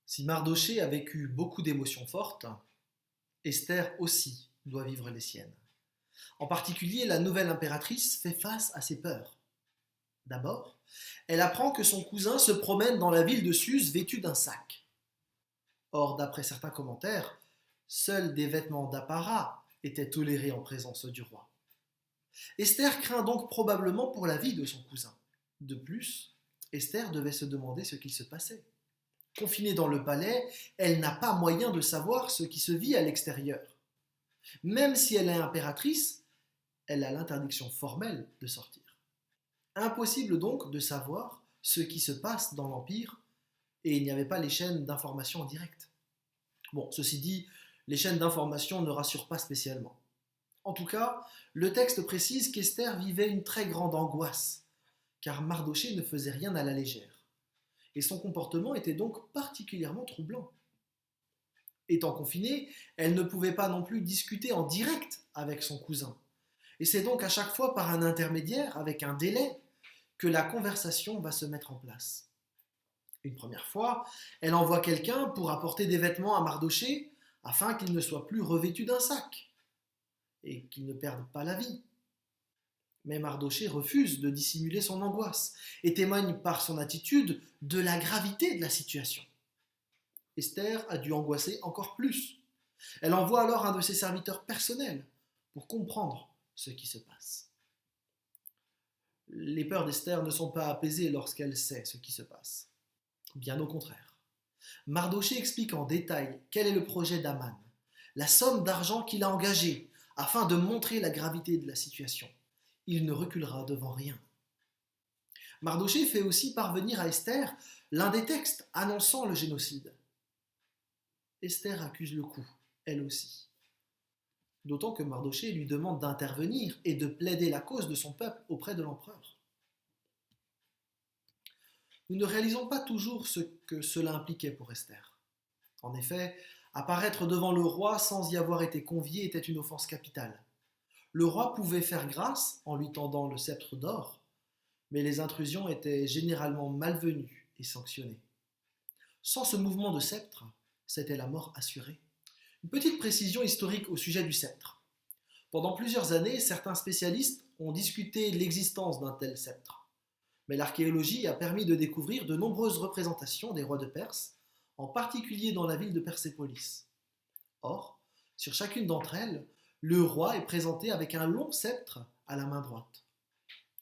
Si Mardochée a vécu beaucoup d'émotions fortes, Esther aussi doit vivre les siennes. En particulier, la nouvelle impératrice fait face à ses peurs. D'abord, elle apprend que son cousin se promène dans la ville de Suse vêtu d'un sac. Or, d'après certains commentaires, seuls des vêtements d'apparat étaient tolérés en présence du roi. Esther craint donc probablement pour la vie de son cousin. De plus, Esther devait se demander ce qu'il se passait. Confinée dans le palais, elle n'a pas moyen de savoir ce qui se vit à l'extérieur. Même si elle est impératrice, elle a l'interdiction formelle de sortir. Impossible donc de savoir ce qui se passe dans l'Empire, et il n'y avait pas les chaînes d'information en direct. Bon, ceci dit, les chaînes d'information ne rassurent pas spécialement. En tout cas, le texte précise qu'Esther vivait une très grande angoisse, car Mardochée ne faisait rien à la légère, et son comportement était donc particulièrement troublant. Étant confinée, elle ne pouvait pas non plus discuter en direct avec son cousin, et c'est donc à chaque fois par un intermédiaire, avec un délai, que la conversation va se mettre en place. Une première fois, elle envoie quelqu'un pour apporter des vêtements à Mardochée afin qu'il ne soit plus revêtu d'un sac et qu'il ne perde pas la vie. Mais Mardochée refuse de dissimuler son angoisse et témoigne par son attitude de la gravité de la situation. Esther a dû angoisser encore plus. Elle envoie alors un de ses serviteurs personnels pour comprendre ce qui se passe. Les peurs d'Esther ne sont pas apaisées lorsqu'elle sait ce qui se passe. Bien au contraire. Mardochée explique en détail quel est le projet d'Aman, la somme d'argent qu'il a engagée afin de montrer la gravité de la situation. Il ne reculera devant rien. Mardochée fait aussi parvenir à Esther l'un des textes annonçant le génocide. Esther accuse le coup, elle aussi. D'autant que Mardochée lui demande d'intervenir et de plaider la cause de son peuple auprès de l'empereur. Nous ne réalisons pas toujours ce que cela impliquait pour Esther. En effet, apparaître devant le roi sans y avoir été convié était une offense capitale. Le roi pouvait faire grâce en lui tendant le sceptre d'or, mais les intrusions étaient généralement malvenues et sanctionnées. Sans ce mouvement de sceptre, c'était la mort assurée. Une petite précision historique au sujet du sceptre. Pendant plusieurs années, certains spécialistes ont discuté l'existence d'un tel sceptre. Mais l'archéologie a permis de découvrir de nombreuses représentations des rois de Perse, en particulier dans la ville de Persépolis. Or, sur chacune d'entre elles, le roi est présenté avec un long sceptre à la main droite.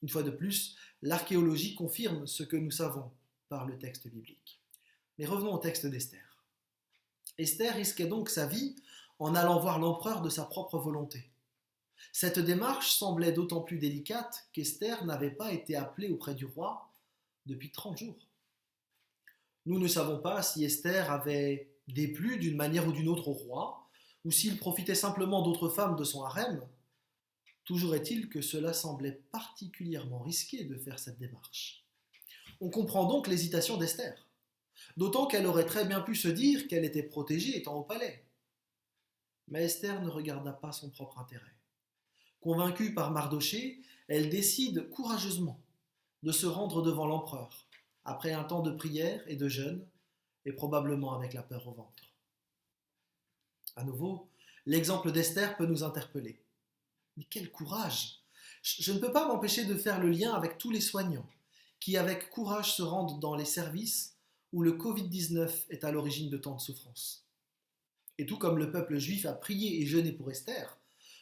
Une fois de plus, l'archéologie confirme ce que nous savons par le texte biblique. Mais revenons au texte d'Esther. Esther risquait donc sa vie en allant voir l'empereur de sa propre volonté. Cette démarche semblait d'autant plus délicate qu'Esther n'avait pas été appelée auprès du roi depuis 30 jours. Nous ne savons pas si Esther avait déplu d'une manière ou d'une autre au roi, ou s'il profitait simplement d'autres femmes de son harem. Toujours est-il que cela semblait particulièrement risqué de faire cette démarche. On comprend donc l'hésitation d'Esther, d'autant qu'elle aurait très bien pu se dire qu'elle était protégée étant au palais. Mais Esther ne regarda pas son propre intérêt. Convaincue par Mardochée, elle décide courageusement de se rendre devant l'empereur, après un temps de prière et de jeûne, et probablement avec la peur au ventre. À nouveau, l'exemple d'Esther peut nous interpeller. Mais quel courage! Je ne peux pas m'empêcher de faire le lien avec tous les soignants qui, avec courage, se rendent dans les services où le Covid-19 est à l'origine de tant de souffrances. Et tout comme le peuple juif a prié et jeûné pour Esther,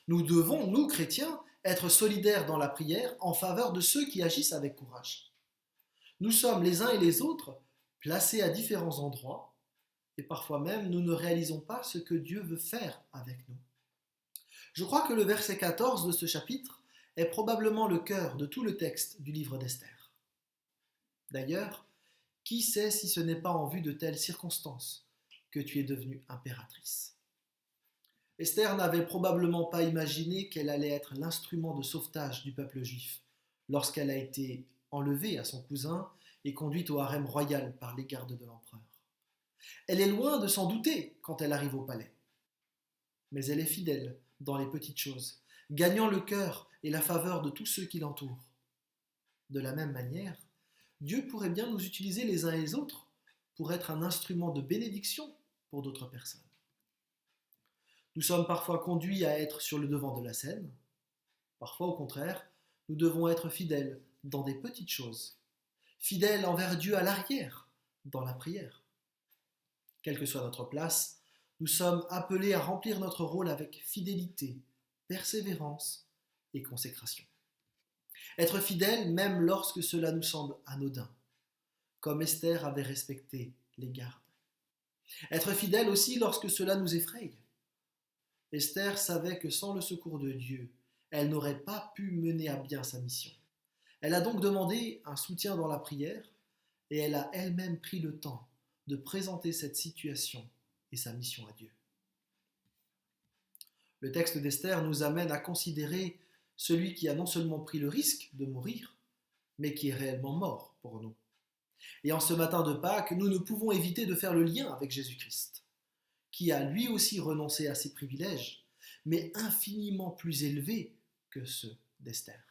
nous devons, nous chrétiens, être solidaires dans la prière en faveur de ceux qui agissent avec courage. Nous sommes les uns et les autres placés à différents endroits et parfois même nous ne réalisons pas ce que Dieu veut faire avec nous. Je crois que le verset 14 de ce chapitre est probablement le cœur de tout le texte du livre d'Esther. D'ailleurs, qui sait si ce n'est pas en vue de telles circonstances que tu es devenue impératrice? Esther n'avait probablement pas imaginé qu'elle allait être l'instrument de sauvetage du peuple juif lorsqu'elle a été enlevée à son cousin et conduite au harem royal par les gardes de l'empereur. Elle est loin de s'en douter quand elle arrive au palais. Mais elle est fidèle dans les petites choses, gagnant le cœur et la faveur de tous ceux qui l'entourent. De la même manière, Dieu pourrait bien nous utiliser les uns et les autres pour être un instrument de bénédiction pour d'autres personnes. Nous sommes parfois conduits à être sur le devant de la scène. Parfois, au contraire, nous devons être fidèles dans des petites choses, fidèles envers Dieu à l'arrière, dans la prière. Quelle que soit notre place, nous sommes appelés à remplir notre rôle avec fidélité, persévérance et consécration. Être fidèle même lorsque cela nous semble anodin, comme Esther avait respecté les gardes. Être fidèle aussi lorsque cela nous effraie. Esther savait que sans le secours de Dieu, elle n'aurait pas pu mener à bien sa mission. Elle a donc demandé un soutien dans la prière et elle a elle-même pris le temps de présenter cette situation et sa mission à Dieu. Le texte d'Esther nous amène à considérer celui qui a non seulement pris le risque de mourir, mais qui est réellement mort pour nous. Et en ce matin de Pâques, nous ne pouvons éviter de faire le lien avec Jésus-Christ, qui a lui aussi renoncé à ses privilèges, mais infiniment plus élevés que ceux d'Esther.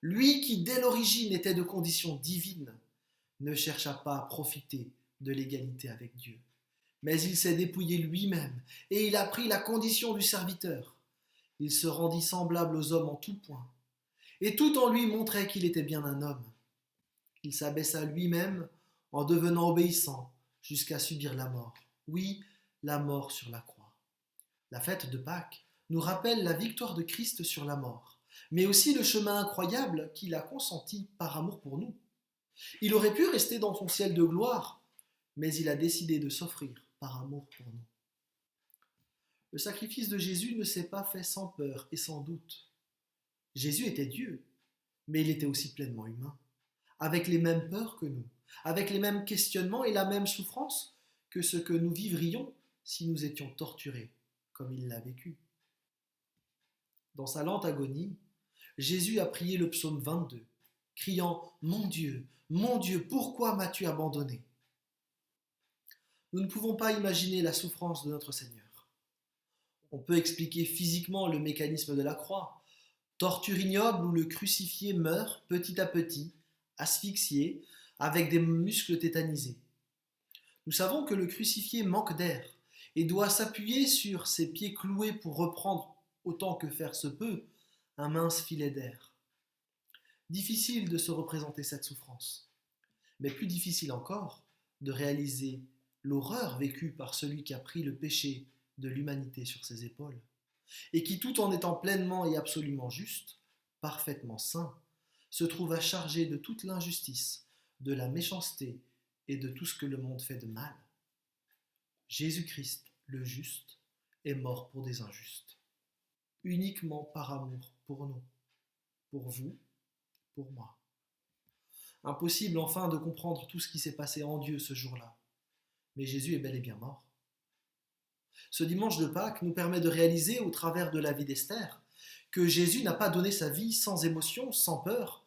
Lui qui, dès l'origine, était de condition divine, ne chercha pas à profiter de l'égalité avec Dieu, mais il s'est dépouillé lui-même et il a pris la condition du serviteur. Il se rendit semblable aux hommes en tout point, et tout en lui montrait qu'il était bien un homme. Il s'abaissa lui-même en devenant obéissant jusqu'à subir la mort. Oui, la mort sur la croix. La fête de Pâques nous rappelle la victoire de Christ sur la mort, mais aussi le chemin incroyable qu'il a consenti par amour pour nous. Il aurait pu rester dans son ciel de gloire, mais il a décidé de s'offrir par amour pour nous. Le sacrifice de Jésus ne s'est pas fait sans peur et sans doute. Jésus était Dieu, mais il était aussi pleinement humain, avec les mêmes peurs que nous, avec les mêmes questionnements et la même souffrance que ce que nous vivrions si nous étions torturés, comme il l'a vécu. Dans sa lente agonie, Jésus a prié le psaume 22, criant « Mon Dieu, pourquoi m'as-tu abandonné ?» Nous ne pouvons pas imaginer la souffrance de notre Seigneur. On peut expliquer physiquement le mécanisme de la croix, torture ignoble où le crucifié meurt petit à petit, asphyxié, avec des muscles tétanisés. Nous savons que le crucifié manque d'air et doit s'appuyer sur ses pieds cloués pour reprendre, autant que faire se peut, un mince filet d'air. Difficile de se représenter cette souffrance, mais plus difficile encore de réaliser l'horreur vécue par celui qui a pris le péché de l'humanité sur ses épaules, et qui, tout en étant pleinement et absolument juste, parfaitement saint, se trouve à charger de toute l'injustice, de la méchanceté et de tout ce que le monde fait de mal. Jésus-Christ, le juste, est mort pour des injustes, uniquement par amour pour nous, pour vous, pour moi. Impossible enfin de comprendre tout ce qui s'est passé en Dieu ce jour-là, mais Jésus est bel et bien mort. Ce dimanche de Pâques nous permet de réaliser, au travers de la vie d'Esther, que Jésus n'a pas donné sa vie sans émotion, sans peur,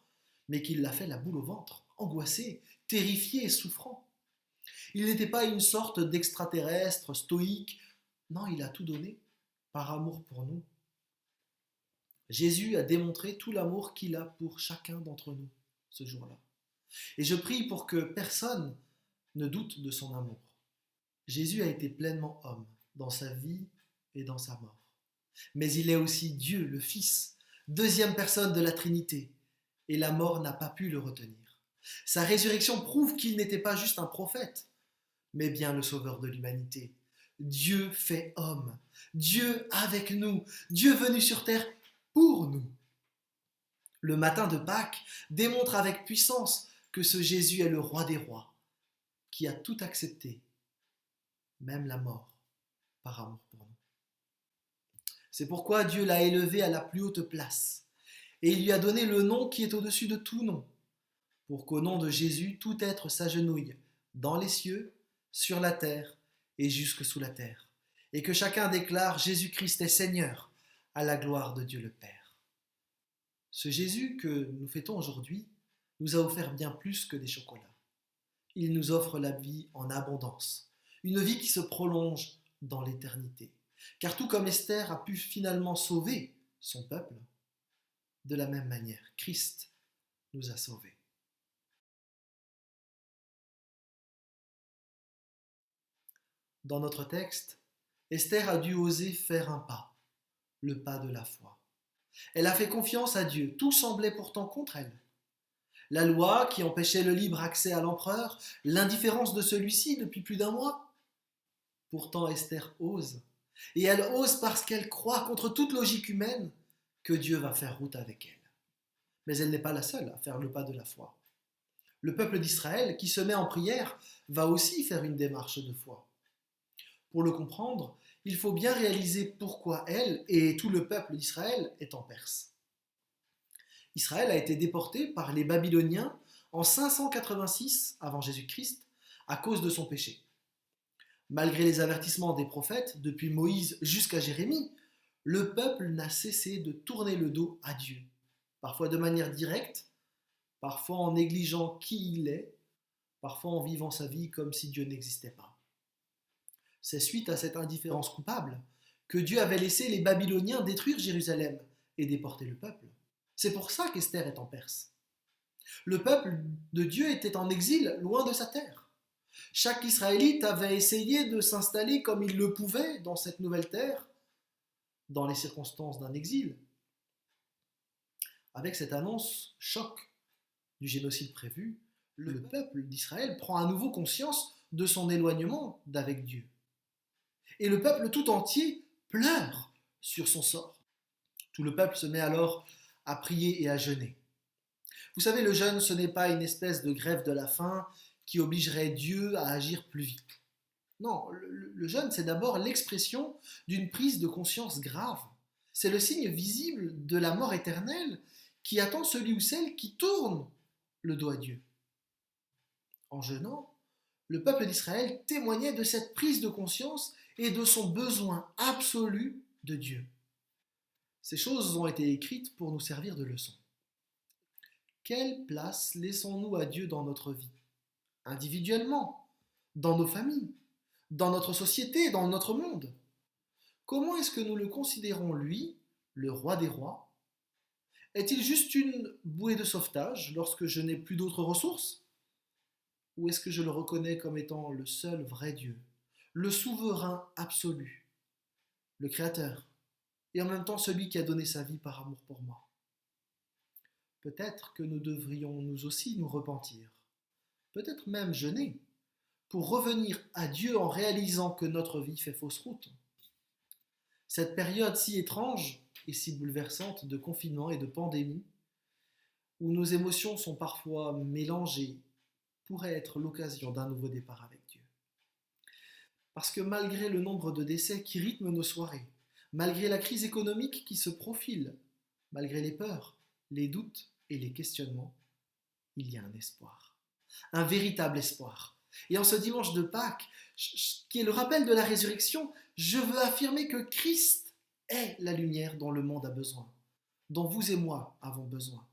mais qu'il l'a fait la boule au ventre, angoissé, terrifié et souffrant. Il n'était pas une sorte d'extraterrestre stoïque, non, il a tout donné par amour pour nous. Jésus a démontré tout l'amour qu'il a pour chacun d'entre nous ce jour-là. Et je prie pour que personne ne doute de son amour. Jésus a été pleinement homme dans sa vie et dans sa mort. Mais il est aussi Dieu, le Fils, deuxième personne de la Trinité, et la mort n'a pas pu le retenir. Sa résurrection prouve qu'il n'était pas juste un prophète, mais bien le sauveur de l'humanité. Dieu fait homme, Dieu avec nous, Dieu venu sur terre pour nous. Le matin de Pâques démontre avec puissance que ce Jésus est le roi des rois, qui a tout accepté, même la mort, par amour pour nous. C'est pourquoi Dieu l'a élevé à la plus haute place, et il lui a donné le nom qui est au-dessus de tout nom, pour qu'au nom de Jésus, tout être s'agenouille dans les cieux, sur la terre et jusque sous la terre, et que chacun déclare Jésus-Christ est Seigneur, à la gloire de Dieu le Père. Ce Jésus que nous fêtons aujourd'hui nous a offert bien plus que des chocolats. Il nous offre la vie en abondance, une vie qui se prolonge dans l'éternité. Car tout comme Esther a pu finalement sauver son peuple, de la même manière, Christ nous a sauvés. Dans notre texte, Esther a dû oser faire un pas, le pas de la foi. Elle a fait confiance à Dieu, tout semblait pourtant contre elle. La loi qui empêchait le libre accès à l'empereur, l'indifférence de celui-ci depuis plus d'un mois. Pourtant Esther ose, et elle ose parce qu'elle croit contre toute logique humaine que Dieu va faire route avec elle. Mais elle n'est pas la seule à faire le pas de la foi. Le peuple d'Israël, qui se met en prière, va aussi faire une démarche de foi. Pour le comprendre, il faut bien réaliser pourquoi elle et tout le peuple d'Israël est en Perse. Israël a été déporté par les Babyloniens en 586 avant Jésus-Christ à cause de son péché. Malgré les avertissements des prophètes, depuis Moïse jusqu'à Jérémie, le peuple n'a cessé de tourner le dos à Dieu, parfois de manière directe, parfois en négligeant qui il est, parfois en vivant sa vie comme si Dieu n'existait pas. C'est suite à cette indifférence coupable que Dieu avait laissé les Babyloniens détruire Jérusalem et déporter le peuple. C'est pour ça qu'Esther est en Perse. Le peuple de Dieu était en exil, loin de sa terre. Chaque Israélite avait essayé de s'installer comme il le pouvait dans cette nouvelle terre, dans les circonstances d'un exil. Avec cette annonce choc du génocide prévu, le peuple d'Israël prend à nouveau conscience de son éloignement d'avec Dieu. Et le peuple tout entier pleure sur son sort. Tout le peuple se met alors à prier et à jeûner. Vous savez, le jeûne, ce n'est pas une espèce de grève de la faim qui obligerait Dieu à agir plus vite. Non, le jeûne, c'est d'abord l'expression d'une prise de conscience grave. C'est le signe visible de la mort éternelle qui attend celui ou celle qui tourne le dos à Dieu. En jeûnant, le peuple d'Israël témoignait de cette prise de conscience et de son besoin absolu de Dieu. Ces choses ont été écrites pour nous servir de leçon. Quelle place laissons-nous à Dieu dans notre vie? Individuellement, dans nos familles, dans notre société, dans notre monde. Comment est-ce que nous le considérons, lui, le roi des rois? Est-il juste une bouée de sauvetage lorsque je n'ai plus d'autres ressources? Ou est-ce que je le reconnais comme étant le seul vrai Dieu, le souverain absolu, le créateur, et en même temps celui qui a donné sa vie par amour pour moi? Peut-être que nous devrions nous aussi nous repentir, peut-être même jeûner, pour revenir à Dieu en réalisant que notre vie fait fausse route. Cette période si étrange et si bouleversante de confinement et de pandémie, où nos émotions sont parfois mélangées, pourrait être l'occasion d'un nouveau départ avec Dieu. Parce que malgré le nombre de décès qui rythment nos soirées, malgré la crise économique qui se profile, malgré les peurs, les doutes et les questionnements, il y a un espoir, un véritable espoir. Et en ce dimanche de Pâques, qui est le rappel de la résurrection, je veux affirmer que Christ est la lumière dont le monde a besoin, dont vous et moi avons besoin.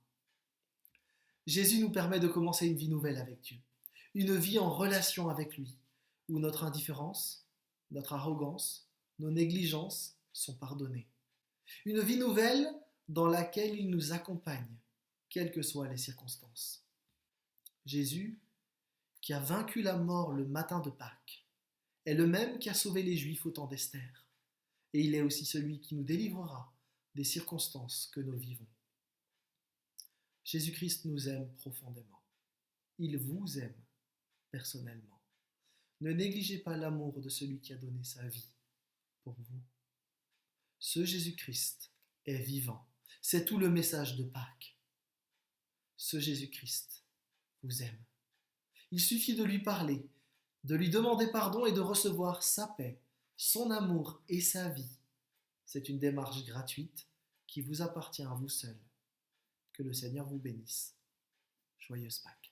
Jésus nous permet de commencer une vie nouvelle avec Dieu, une vie en relation avec lui, où notre indifférence, notre arrogance, nos négligences sont pardonnées. Une vie nouvelle dans laquelle il nous accompagne, quelles que soient les circonstances. Jésus, qui a vaincu la mort le matin de Pâques, est le même qui a sauvé les Juifs au temps d'Esther. Et il est aussi celui qui nous délivrera des circonstances que nous vivons. Jésus-Christ nous aime profondément. Il vous aime personnellement. Ne négligez pas l'amour de celui qui a donné sa vie pour vous. Ce Jésus-Christ est vivant. C'est tout le message de Pâques. Ce Jésus-Christ vous aime. Il suffit de lui parler, de lui demander pardon et de recevoir sa paix, son amour et sa vie. C'est une démarche gratuite qui vous appartient à vous seul. Que le Seigneur vous bénisse. Joyeuse Pâques.